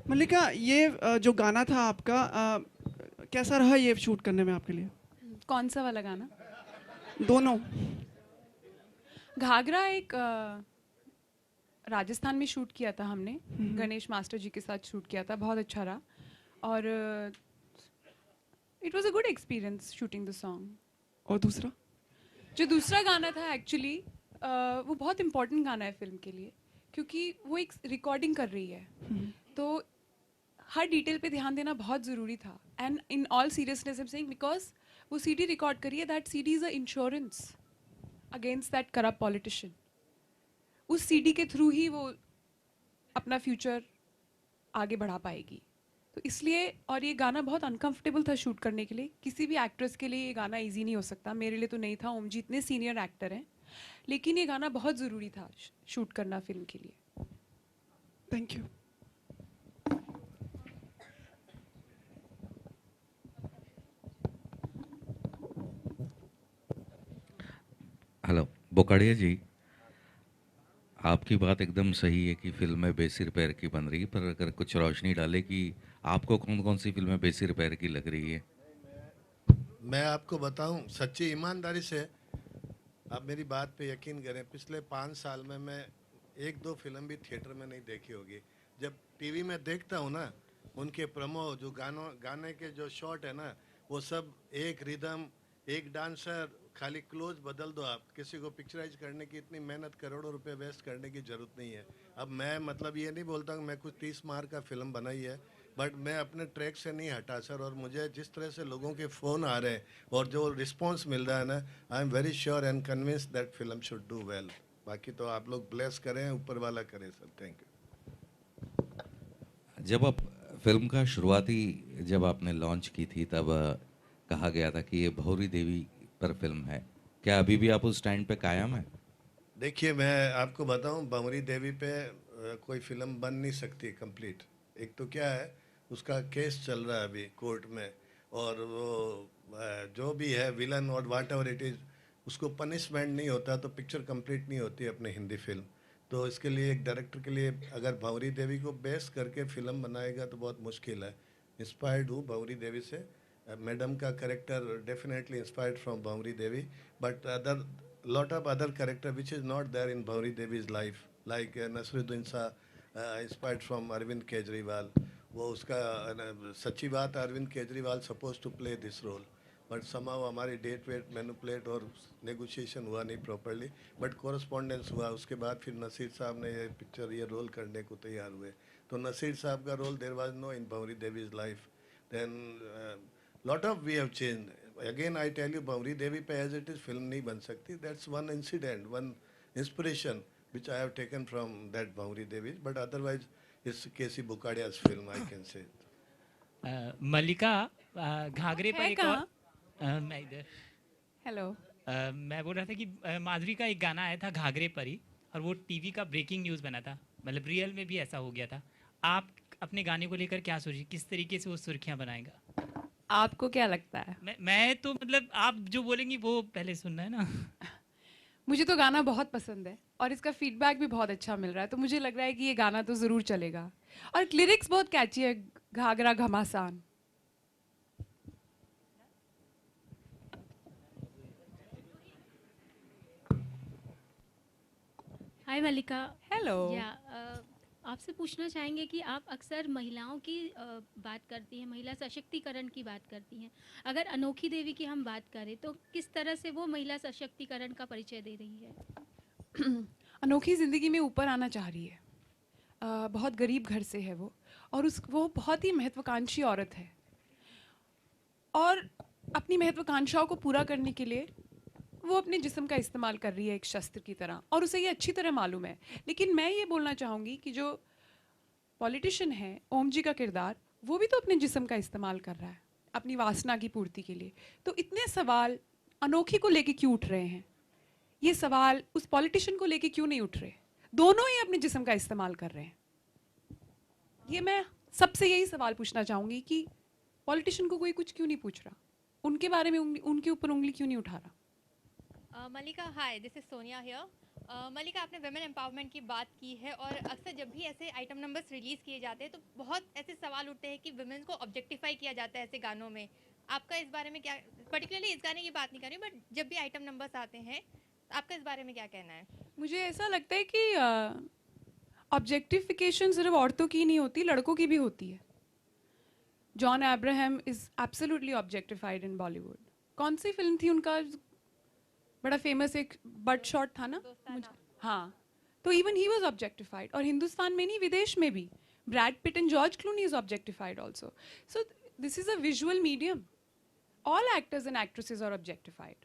मल्लिका, ये जो गाना था आपका, कैसा रहा ये शूट करने में आपके लिए? कौन सा वाला गाना? दोनों। घाघरा एक राजस्थान में शूट किया था हमने। हम्म। गणेश मास्टर जी के साथ शूट किया था, बहुत अच्छा रहा। और it was a good experience shooting the song. और दूसरा? जो दूसरा गाना था एक्चुअली वो बहुत इंपॉर्टेंट गाना है फिल्म के लिए, क्योंकि वो एक रिकॉर्डिंग कर रही है। तो हर डिटेल पे ध्यान देना बहुत ज़रूरी था। And in all seriousness I am saying, because वो सीडी रिकॉर्ड करी है, that CD is a insurance against that corrupt politician. उस सीडी के थ्रू ही वो अपना फ्यूचर आगे बढ़ा पाएगी। तो इसलिए, और ये गाना बहुत अनकंफर्टेबल था शूट करने के लिए। किसी भी एक्ट्रेस के लिए ये गाना इजी नहीं हो सकता, मेरे लिए तो नहीं था। ओम जी इतने सीनियर एक्टर हैं, लेकिन ये गाना बहुत ज़रूरी था शूट करना फिल्म के लिए। Thank you. हेलो बोकाड़िया जी, आपकी बात एकदम सही है कि फिल्में बेसिर पैर की बन रही है, पर अगर कुछ रोशनी डाले कि आपको कौन कौन सी फिल्में बेसिर पैर की लग रही है? मैं आपको बताऊं सच्ची ईमानदारी से, आप मेरी बात पे यकीन करें, पिछले 5 साल में मैं एक दो फिल्म भी थिएटर में नहीं देखी होगी। जब टीवी में देखता हूँ ना, उनके प्रमो जो गाने के जो शॉट है ना, वो सब एक रिदम, एक डांसर, खाली क्लोज बदल दो। आप किसी को पिक्चराइज करने की इतनी मेहनत, करोड़ों रुपए वेस्ट करने की ज़रूरत नहीं है। अब मैं मतलब ये नहीं बोलता हूँ मैं कुछ 30 मार का फिल्म बनाई है, बट मैं अपने ट्रैक से नहीं हटा सर। और मुझे जिस तरह से लोगों के फ़ोन आ रहे हैं और जो रिस्पॉन्स मिल रहा है ना, I am very sure and convince that film should do well. बाकी तो आप लोग ब्लेस करें, ऊपर वाला करे सर। Thank you. जब आप फिल्म का शुरुआती जब आपने लॉन्च की थी तब कहा गया था कि ये भौरी देवी पर फिल्म है। क्या अभी भी आप उस स्टैंड पे कायम है? देखिए, मैं आपको बताऊं, भंवरी देवी पे कोई फिल्म बन नहीं सकती कंप्लीट। एक तो क्या है, उसका केस चल रहा है अभी कोर्ट में, और वो जो भी है विलन और वाट एवर इट इज़, उसको पनिशमेंट नहीं होता तो पिक्चर कंप्लीट नहीं होती अपनी हिंदी फिल्म। तो इसके लिए एक डायरेक्टर के लिए अगर भंवरी देवी को बेस करके फिल्म बनाएगा तो बहुत मुश्किल है। इंस्पायर्ड हूँ भंवरी देवी से, मैडम का character definitely inspired from Bhanwari Devi, but other lot of other character which is not there in Bhauri Devi's life, like Nasruddin Shah, inspired from Arvind Kejriwal. वो उसका सच्ची बात, Arvind Kejriwal suppose to play this role, but somehow हमारी डेट वेट manipulate और negotiation हुआ नहीं प्रॉपरली, बट कोरस्पॉन्डेंस हुआ। उसके बाद फिर नसीर साहब ने ये पिक्चर, ये रोल करने को तैयार हुए। तो नसीर साहब का role there was no in Bhanwari Devi's life. Then lot of we have change. Again I tell you, Bhanwari Devi पे एज इट इज फिल्म नहीं बन सकती। That's one incident, one inspiration which I have taken from that Bhauri Devi, but otherwise it's KC Bukadia's film, I can say. मल्लिका, घाघरे पर है एक और कहाँ? मैं इधर हेलो। मैं बोल रहा था कि माधुरी का एक गाना आया था घाघरे पर ही, और वो टीवी का ब्रेकिंग न्यूज़ बना था। मतलब रियल में भी ऐसा हो गया था। आप अपने गाने को लेकर क्या सोचिए, किस तरीके से वो सुर्खियां बनाएगा? आपको क्या लगता है? मैं तो मतलब आप जो बोलेंगी वो पहले सुनना है ना। मुझे तो गाना बहुत पसंद है और इसका फीडबैक भी बहुत अच्छा मिल रहा है, तो मुझे लग रहा है कि ये गाना तो ज़रूर चलेगा। और लिरिक्स बहुत कैची है, घाघरा घमासान। हाय मल्लिका। हेलो। या आपसे पूछना चाहेंगे कि आप अक्सर महिलाओं की बात करती हैं, महिला सशक्तिकरण की बात करती हैं। अगर अनोखी देवी की हम बात करें तो किस तरह से वो महिला सशक्तिकरण का परिचय दे रही है? अनोखी ज़िंदगी में ऊपर आना चाह रही है। बहुत गरीब घर से है और वो बहुत ही महत्वाकांक्षी औरत है, और अपनी महत्वाकांक्षाओं को पूरा करने के लिए वो अपने जिस्म का इस्तेमाल कर रही है एक शस्त्र की तरह, और उसे ये अच्छी तरह मालूम है। लेकिन मैं ये बोलना चाहूँगी कि जो पॉलिटिशियन है ओम जी का किरदार, वो भी तो अपने जिस्म का इस्तेमाल कर रहा है अपनी वासना की पूर्ति के लिए। तो इतने सवाल अनोखी को लेके क्यों उठ रहे हैं? ये सवाल उस पॉलिटिशियन को लेके क्यों नहीं उठ रहे? दोनों ही अपने जिस्म का इस्तेमाल कर रहे हैं। ये मैं सबसे यही सवाल पूछना चाहूँगी कि पॉलिटिशियन को कोई कुछ क्यों नहीं पूछ रहा, उनके बारे में उनके ऊपर उंगली क्यों नहीं उठा रहा? Malika, hi, this is Sonia here. मलिका, आपने वेमेन एम्पावरमेंट की बात की है और अक्सर जब भी ऐसे आइटम नंबर्स रिलीज़ किए जाते हैं तो बहुत ऐसे सवाल उठते हैं कि वुमेन को ऑब्जेक्टिफाई किया जाता है ऐसे गानों में। आपका इस बारे में क्या, पर्टिकुलरली इस गाने की बात नहीं कर रही बट जब भी आइटम नंबर्स आते हैं आपका इस बारे में क्या कहना है? मुझे ऐसा लगता है कि ऑब्जेक्टिफिकेशन सिर्फ औरतों की नहीं होती, लड़कों की भी होती है. John Abraham is absolutely objectified in Bollywood. कौन सी फिल्म थी उनका बड़ा फेमस, एक बट शॉट था ना? हाँ, तो इवन ही वाज ऑब्जेक्टिफाइड. और हिंदुस्तान में नहीं, विदेश में भी Brad Pitt and George Clooney is objectified also. So this is a visual medium. All actors and actresses are objectified.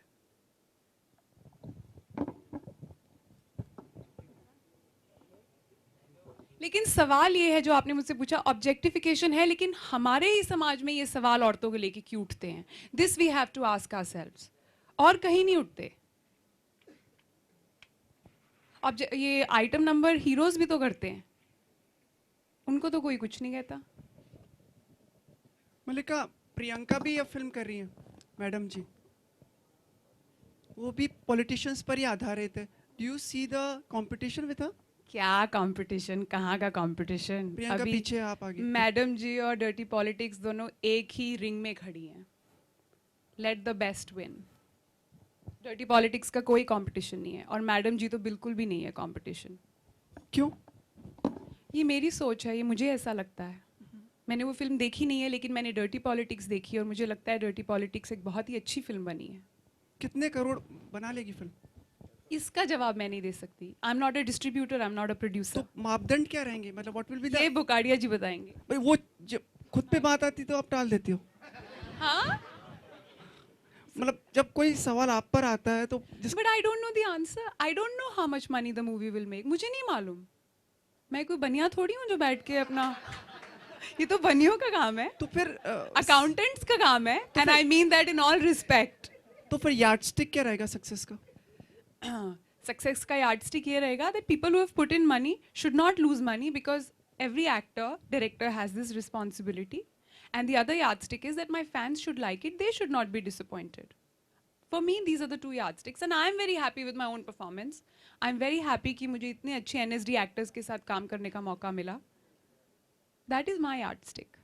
लेकिन सवाल ये है जो आपने मुझसे पूछा, ऑब्जेक्टिफिकेशन है, लेकिन हमारे ही समाज में ये सवाल औरतों को लेके क्यों उठते हैं? This we have to ask ourselves. और कहीं नहीं उठते. ये आइटम नंबर हीरोज भी तो करते हैं, उनको तो कोई कुछ नहीं कहता. मलिका, प्रियंका भी अब फिल्म कर रही हैं, मैडम जी. वो भी पॉलिटिशियंस पर ही आधारित है. Do you see the competition with her? क्या कंपटीशन, कहाँ का कंपटीशन? प्रियंका पीछे, आप आगे. मैडम जी और डर्टी पॉलिटिक्स दोनों एक ही रिंग में खड़ी हैं. Let the best win. Dirty politics का कोई कंपटीशन नहीं है और मैडम जी तो बिल्कुल भी नहीं है कंपटीशन. क्यों? ये मेरी सोच है, ये मुझे ऐसा लगता है. मैंने वो फिल्म देखी नहीं है, लेकिन मैंने डर्टी पॉलिटिक्स देखी और मुझे लगता है डर्टी पॉलिटिक्स एक बहुत ही अच्छी फिल्म बनी है. कितने करोड़ बना लेगी फिल्म? इसका जवाब मैं नहीं दे सकती. I am not a distributor, I am not a producer. तो मापदंड क्या रहेंगे? मतलब व्हाट विल बी ये द, बुकाड़िया जी बताएंगे. भाई वो जब खुद पे बात आती तो आप टाल देती हो. हाँ, मतलब जब कोई सवाल आप पर आता है तो but I don't know the answer. I don't know how much money the movie will make. मुझे नहीं मालूम. मैं कोई बनिया थोड़ी हूँ जो बैठ के अपना ये तो बनियों का काम है, तो फिर अकाउंटेंट्स का काम है. And I mean that in all respect. तो फिर यार्डस्टिक क्या रहेगा सक्सेस का? सक्सेस का यार्डस्टिक ये रहेगा that people who have put in money should not lose money, because every actor, director has this responsibility. And the other yardstick is that my fans should like it. They should not be disappointed. For me, these are the two yardsticks. And I'm very happy with my own performance. I'm very happy कि मुझे इतने अच्छे NSD actors के साथ काम करने का मौका मिला. That is my yardstick.